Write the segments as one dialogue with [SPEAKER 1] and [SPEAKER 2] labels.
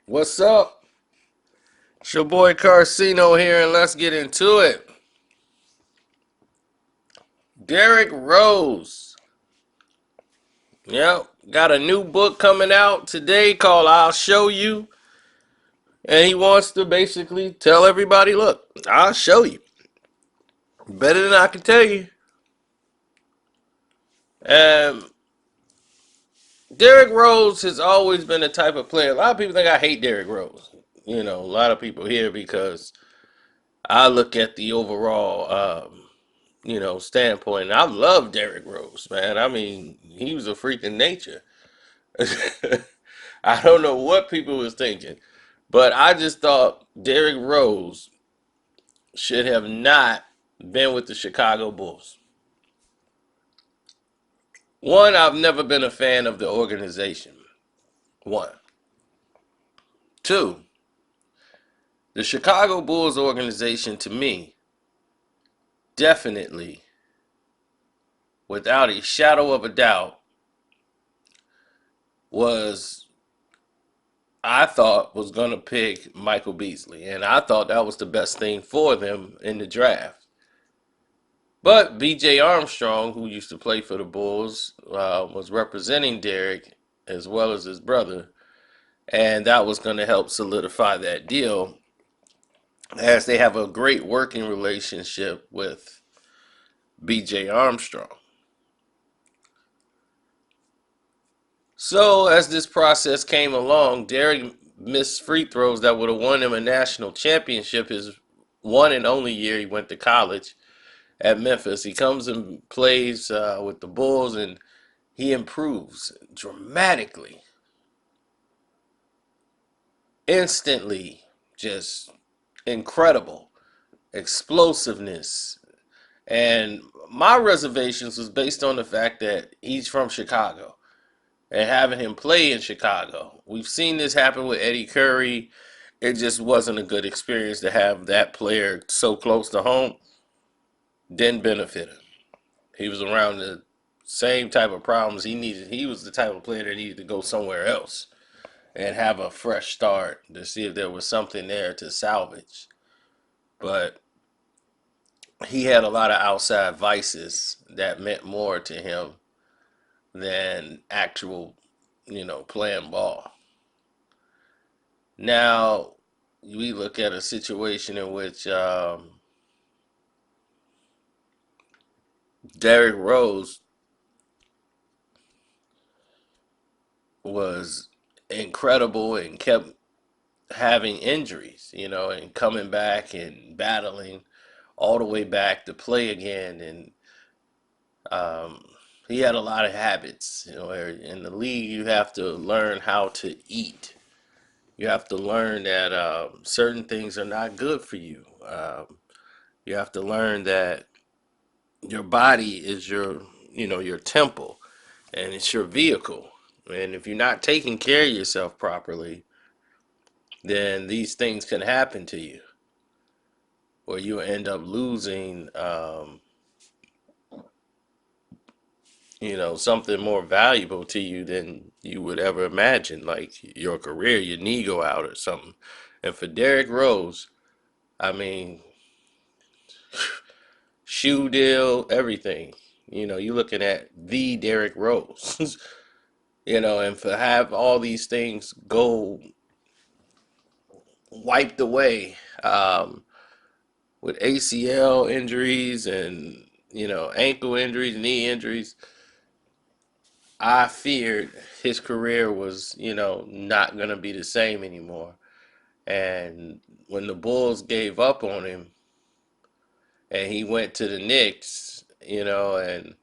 [SPEAKER 1] What's up? It's your boy Carcino here, and let's get into it. Derrick Rose. Yep, got a new book coming out today called I'll Show You. And he wants to basically tell everybody, look, I'll show you. Better than I can tell you. And Derrick Rose has always been the type of player. A lot of people think I hate Derrick Rose. A lot of people here because I look at the overall standpoint. I love Derrick Rose, man. I mean, he was a freak in nature. I don't know what people was thinking, but I just thought Derrick Rose should have not been with the Chicago Bulls. One, I've never been a fan of the organization. One. Two, the Chicago Bulls organization to me definitely, without a shadow of a doubt, was I thought was going to pick Michael Beasley. And I thought that was the best thing for them in the draft. But B.J. Armstrong, who used to play for the Bulls, was representing Derrick as well as his brother. And that was going to help solidify that deal as they have a great working relationship with B.J. Armstrong. So as this process came along, Derrick missed free throws that would have won him a national championship his one and only year he went to college at Memphis. He comes and plays with the Bulls, and he improves dramatically, instantly, just incredible explosiveness. And my reservations was based on the fact that he's from Chicago and having him play in Chicago. We've seen this happen with Eddie Curry. It just wasn't a good experience to have that player so close to home. Didn't benefit him. He was around the same type of problems he needed. He was the type of player that needed to go somewhere else and have a fresh start to see if there was something there to salvage. But he had a lot of outside vices that meant more to him than actual, playing ball. Now, we look at a situation in which Derrick Rose was incredible and kept having injuries, and coming back and battling all the way back to play again. And um, he had a lot of habits. Where in the league, you have to learn how to eat. You have to learn that certain things are not good for you. You have to learn that your body is your temple, and it's your vehicle. And if you're not taking care of yourself properly, then these things can happen to you, or you end up losing, something more valuable to you than you would ever imagine, like your career, your knee go out or something. And for Derrick Rose, I mean, shoe deal, everything. You're looking at the Derrick Rose. And for have all these things go wiped away, with ACL injuries and ankle injuries, knee injuries. I feared his career was not gonna be the same anymore. And when the Bulls gave up on him and he went to the Knicks, and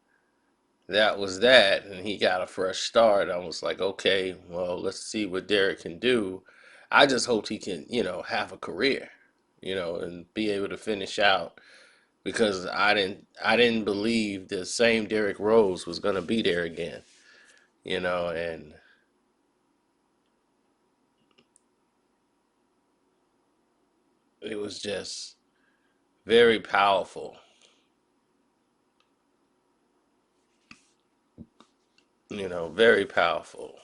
[SPEAKER 1] that was that, and he got a fresh start. I was like, okay, well, let's see what Derrick can do. I just hoped he can, have a career, and be able to finish out because I didn't believe the same Derrick Rose was gonna be there again, and it was just very powerful, very powerful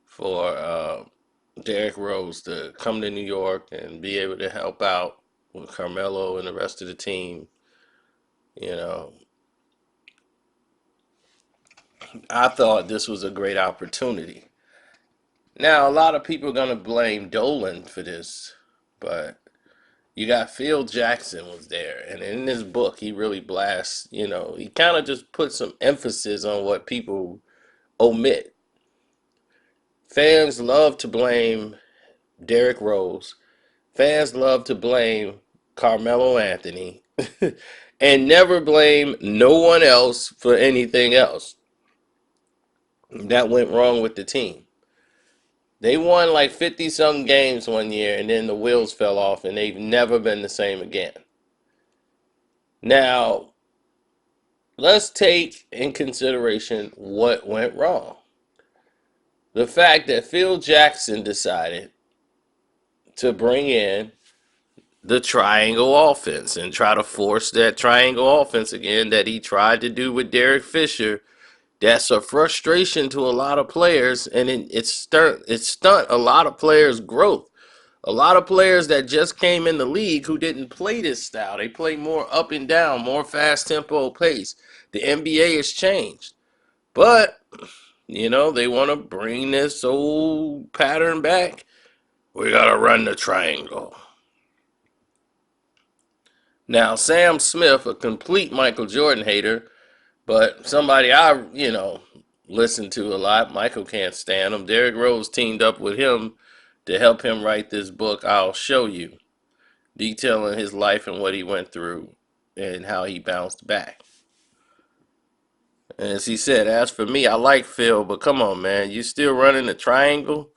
[SPEAKER 1] for Derrick Rose to come to New York and be able to help out with Carmelo and the rest of the team. You know, I thought this was a great opportunity. Now, a lot of people are going to blame Dolan for this, but you got Phil Jackson was there, and in this book, he really blasts. He kind of just put some emphasis on what people omit. Fans love to blame Derrick Rose. Fans love to blame Carmelo Anthony, and never blame no one else for anything else that went wrong with the team. They won like 50 some games one year, and then the wheels fell off, and they've never been the same again. Now, let's take in consideration what went wrong. The fact that Phil Jackson decided to bring in the triangle offense and try to force that triangle offense again that he tried to do with Derek Fisher. That's a frustration to a lot of players, and it stunt a lot of players' growth. A lot of players that just came in the league who didn't play this style. They play more up and down, more fast tempo pace. The NBA has changed. But, they want to bring this old pattern back. We got to run the triangle. Now, Sam Smith, a complete Michael Jordan hater, but somebody I listen to a lot. Michael can't stand him. Derrick Rose teamed up with him to help him write this book, I'll Show You, detailing his life and what he went through and how he bounced back. And as he said, as for me, I like Phil, but come on, man, you still running the triangle?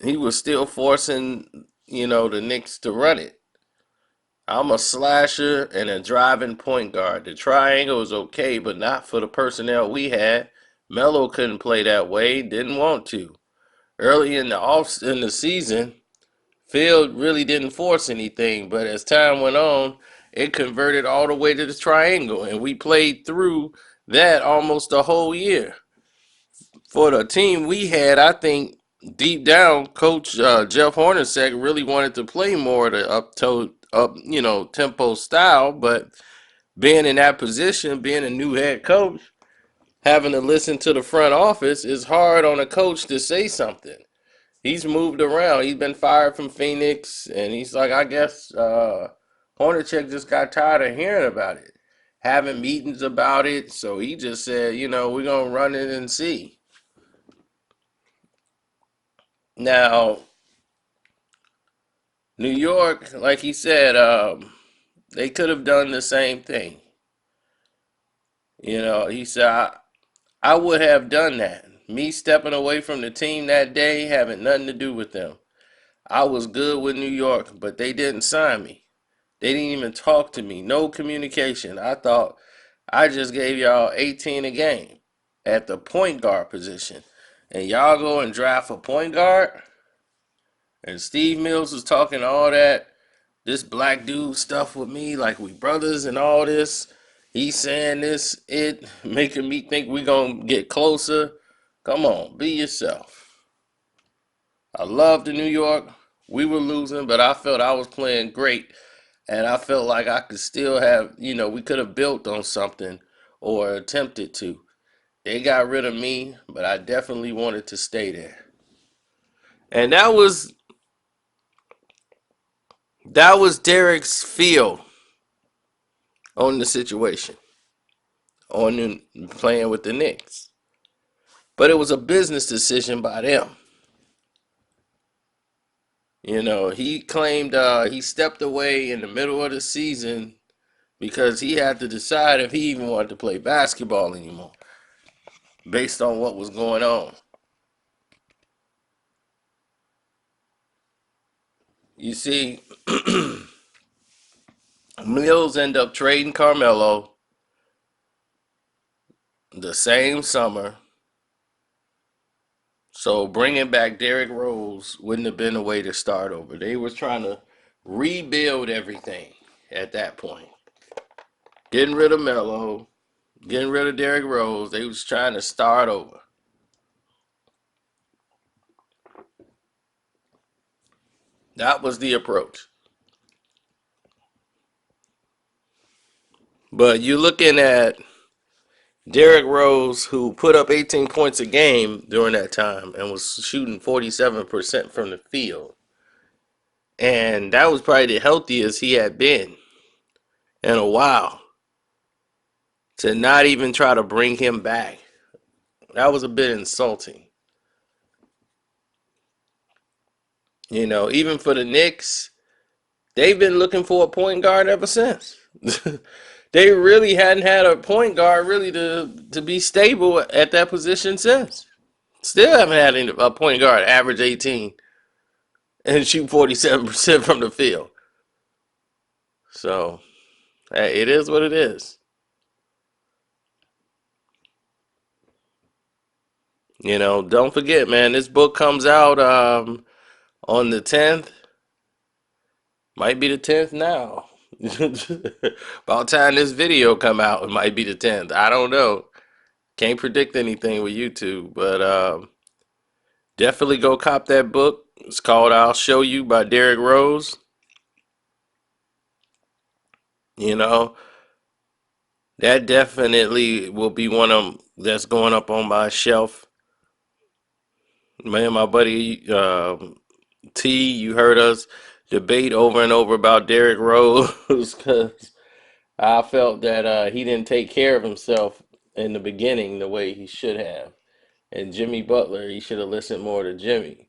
[SPEAKER 1] He was still forcing, the Knicks to run it. I'm a slasher and a driving point guard. The triangle is okay, but not for the personnel we had. Melo couldn't play that way, didn't want to. Early in the season, Field really didn't force anything, but as time went on, it converted all the way to the triangle, and we played through that almost a whole year. For the team we had, I think deep down, Coach Jeff Hornacek really wanted to play more of the tempo style, but being in that position, being a new head coach, having to listen to the front office is hard on a coach to say something. He's moved around. He's been fired from Phoenix, and he's like, I guess Hornacek just got tired of hearing about it, having meetings about it. So he just said, we're gonna run it and see. Now, New York, like he said, they could have done the same thing. He said, I would have done that. Me stepping away from the team that day, having nothing to do with them. I was good with New York, but they didn't sign me. They didn't even talk to me. No communication. I thought I just gave y'all 18 a game at the point guard position. And y'all go and draft a point guard? And Steve Mills was talking all this black dude stuff with me, like we brothers and all this. He's saying this, making me think we gonna get closer. Come on, be yourself. I love the New York. We were losing, but I felt I was playing great. And I felt like I could still have, we could have built on something or attempted to. They got rid of me, but I definitely wanted to stay there. And that was Derrick's feel on the situation, playing with the Knicks. But it was a business decision by them. He claimed he stepped away in the middle of the season because he had to decide if he even wanted to play basketball anymore based on what was going on. You see, Mills ended up trading Carmelo the same summer. So bringing back Derrick Rose wouldn't have been a way to start over. They was trying to rebuild everything at that point. Getting rid of Melo, getting rid of Derrick Rose. They was trying to start over. That was the approach. But you're looking at Derrick Rose, who put up 18 points a game during that time and was shooting 47% from the field. And that was probably the healthiest he had been in a while. To not even try to bring him back, that was a bit insulting. Even for the Knicks, they've been looking for a point guard ever since. They really hadn't had a point guard really to be stable at that position since. Still haven't had a point guard average 18 and shoot 47% from the field. So, hey, it is what it is. Don't forget, man, this book comes out on the 10th. Might be the 10th now. About time this video come out, it might be the 10th. I don't know. Can't predict anything with YouTube, but definitely go cop that book. It's called I'll Show You by Derrick Rose. You know, that definitely will be one of them that's going up on my shelf. Man, my buddy T, you heard us debate over and over about Derrick Rose because I felt that he didn't take care of himself in the beginning the way he should have. And Jimmy Butler, he should have listened more to Jimmy.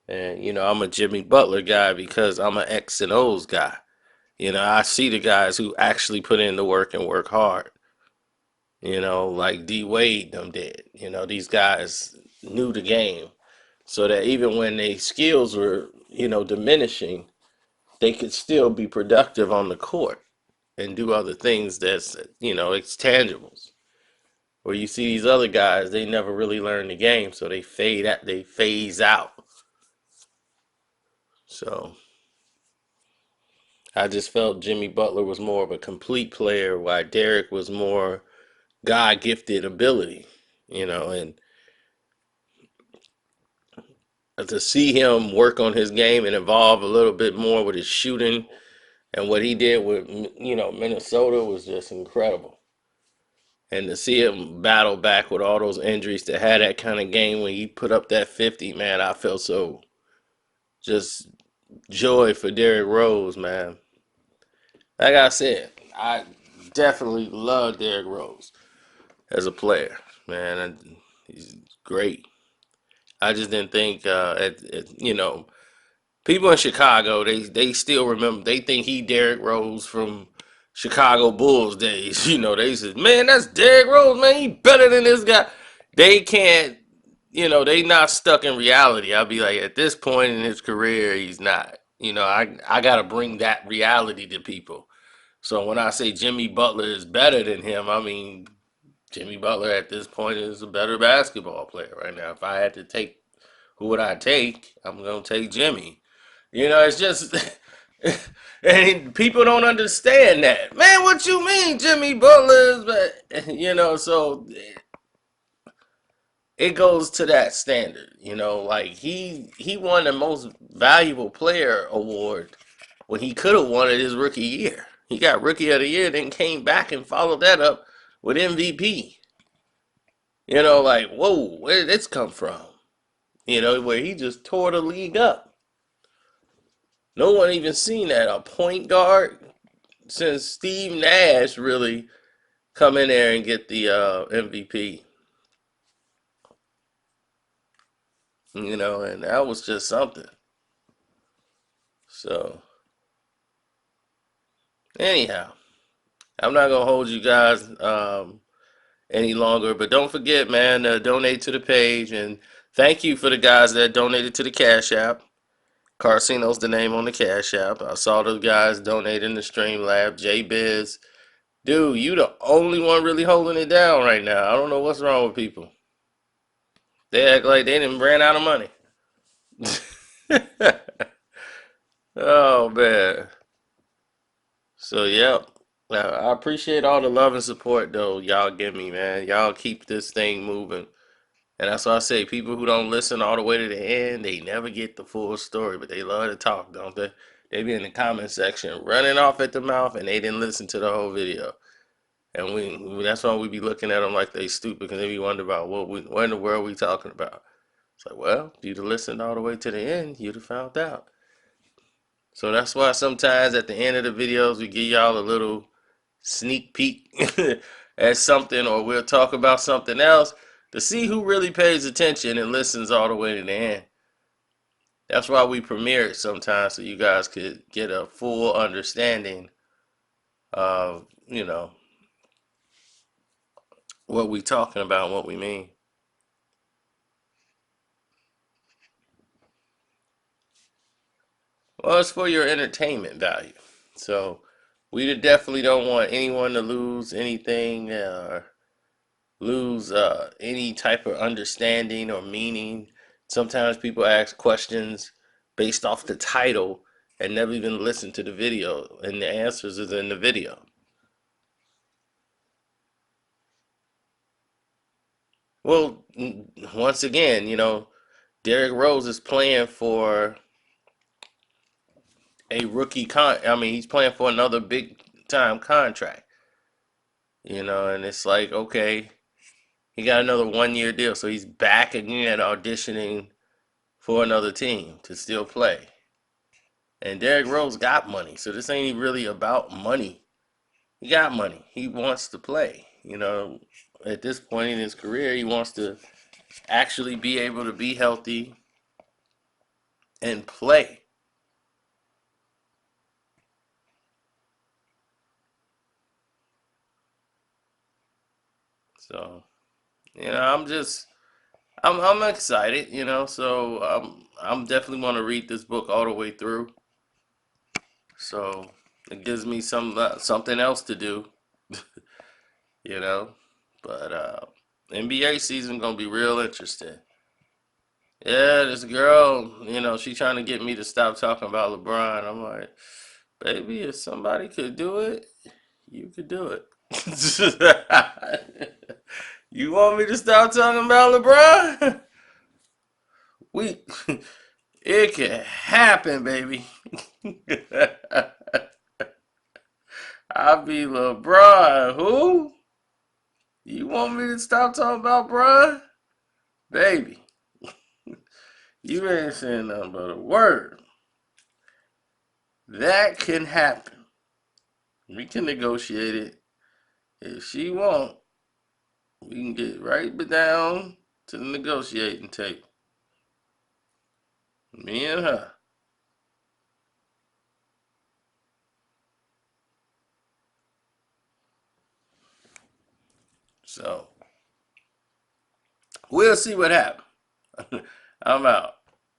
[SPEAKER 1] And I'm a Jimmy Butler guy because I'm an X and O's guy. I see the guys who actually put in the work and work hard. Like D Wade them did. These guys knew the game. So that even when their skills were, diminishing, they could still be productive on the court and do other things that's, it's tangibles. Where you see these other guys, they never really learn the game, so they phase out. So I just felt Jimmy Butler was more of a complete player, while Derrick was more God gifted ability, and to see him work on his game and evolve a little bit more with his shooting and what he did with Minnesota was just incredible. And to see him battle back with all those injuries to have that kind of game when he put up that 50, man, I felt so just joy for Derrick Rose, man. Like I said, I definitely love Derrick Rose as a player, man. And he's great. I just didn't think, people in Chicago, they still remember. They think he Derrick Rose from Chicago Bulls days. They said, man, that's Derrick Rose, man. He better than this guy. They can't, they not stuck in reality. I'll be like, at this point in his career, he's not. I got to bring that reality to people. So when I say Jimmy Butler is better than him, I mean Jimmy Butler at this point is a better basketball player right now. If I had to take, who would I take? I'm gonna take Jimmy. It's just, and people don't understand that. Man, what you mean, Jimmy Butler is? So it goes to that standard. Like he won the most valuable player award when he could have won it his rookie year. He got rookie of the year, then came back and followed that up with MVP. Like, whoa, where did this come from? Where he just tore the league up. No one even seen that. A point guard since Steve Nash really come in there and get the MVP. And that was just something. So, anyhow, I'm not gonna hold you guys any longer, but don't forget, man, donate to the page and thank you for the guys that donated to the Cash App. Carcino's the name on the Cash App. I saw those guys donating to Streamlab. J Biz, dude, you the only one really holding it down right now. I don't know what's wrong with people. They act like they didn't ran out of money. Oh man. So yep. I appreciate all the love and support though y'all give me, man. Y'all keep this thing moving. And that's why I say people who don't listen all the way to the end, they never get the full story, but they love to talk, don't they? They be in the comment section running off at the mouth and they didn't listen to the whole video. And that's why we be looking at them like they stupid because they be wondering about what in the world we talking about. It's like, well, if you'd have listened all the way to the end, you'd have found out. So that's why sometimes at the end of the videos we give y'all a little sneak peek at something, or we'll talk about something else to see who really pays attention and listens all the way to the end. That's why we premiere it sometimes so you guys could get a full understanding of, what we talking about and what we mean. Well, it's for your entertainment value. So we definitely don't want anyone to lose anything or lose any type of understanding or meaning. Sometimes people ask questions based off the title and never even listen to the video, and the answers is in the video. Well, once again, Derrick Rose is playing for a rookie I mean, he's playing for another big time contract. And it's like, okay, he got another 1 year deal, so he's back again auditioning for another team to still play. And Derrick Rose got money, so this ain't really about money. He got money. He wants to play. At this point in his career, he wants to actually be able to be healthy and play. So, I'm excited. So I'm definitely want to read this book all the way through. So it gives me something else to do. you know. But NBA season gonna be real interesting. Yeah, this girl, she trying to get me to stop talking about LeBron. I'm like, baby, if somebody could do it, you could do it. You want me to stop talking about LeBron? We, it can happen, baby. I be LeBron. Who? You want me to stop talking about Bron? Baby, you ain't saying nothing but a word. That can happen. We can negotiate it. If she won't, we can get right down to the negotiating table. Me and her. So we'll see what happens. I'm out.